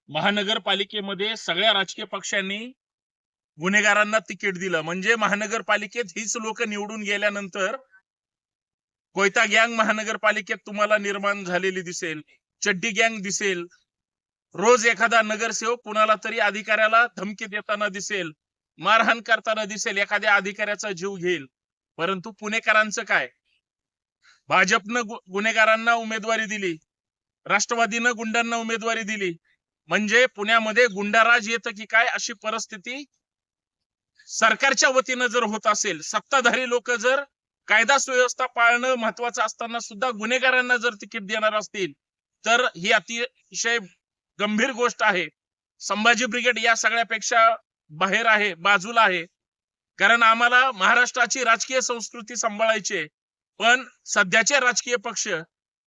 महानगरपालिकेमध्ये सगळ्या राजकीय पक्षांनी गुन्हेगारांना तिकीट दिलं, म्हणजे महानगरपालिकेत हीच लोक निवडून गेल्यानंतर कोयता गँग महानगरपालिकेत तुम्हाला निर्माण झालेली दिसेल, चड्डी गँग दिसेल, रोज एखादा नगरसेवक कुणाला तरी अधिकाऱ्याला धमकी देताना दिसेल, मारहाण करताना दिसेल, एखाद्या अधिकाऱ्याचा जीव घेईल. परंतु पुणेकरांचं काय? भाजपनं गुन्हेगारांना उमेदवारी दिली, राष्ट्रवादीनं गुंडांना उमेदवारी दिली, म्हणजे पुण्यामध्ये गुंडाराज येतं की काय अशी परिस्थिती सरकारच्या वतीनं जर होत असेल, सत्ताधारी लोक जर कायदा सुव्यवस्था पाळणं महत्वाचं असताना सुद्धा गुन्हेगारांना जर तिकीट देणार असतील, तर ही अतिशय गंभीर गोष्ट आहे. संभाजी ब्रिगेड या सगळ्यापेक्षा बाहेर आहे, बाजूला आहे. कारण आम्हाला महाराष्ट्राची राजकीय संस्कृती सांभाळायची, पण सध्याचे राजकीय पक्ष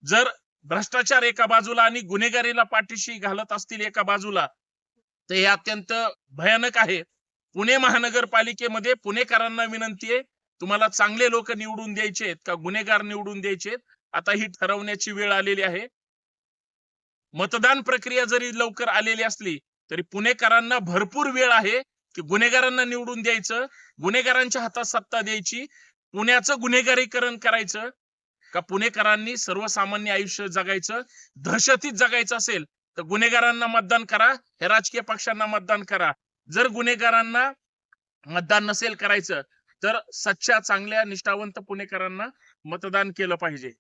जर भ्रष्टाचार एका बाजूला आणि गुन्हेगारीला पाठीशी घालत असतील एका बाजूला, तर हे अत्यंत भयानक आहे. पुणे महानगरपालिकेमध्ये पुणेकरांना विनंती आहे, तुम्हाला चांगले लोक निवडून द्यायचे आहेत का गुन्हेगार निवडून द्यायचे? आता ही ठरवण्याची वेळ आलेली आहे. मतदान प्रक्रिया जरी लवकर आलेली असली तरी पुणेकरांना भरपूर वेळ आहे की गुन्हेगारांना निवडून द्यायचं, गुन्हेगारांच्या हातात सत्ता द्यायची, पुण्याचं गुन्हेगारीकरण करायचं का पुणेकरांनी सर्वसामान्य आयुष्य जगायचं, दहशतीत जगायचं असेल तर गुन्हेगारांना मतदान करा, हे राजकीय पक्षांना मतदान करा. जर गुन्हेगारांना मतदान नसेल करायचं तर सच्च्या चांगल्या निष्ठावंत पुणेकरांना मतदान केलं पाहिजे.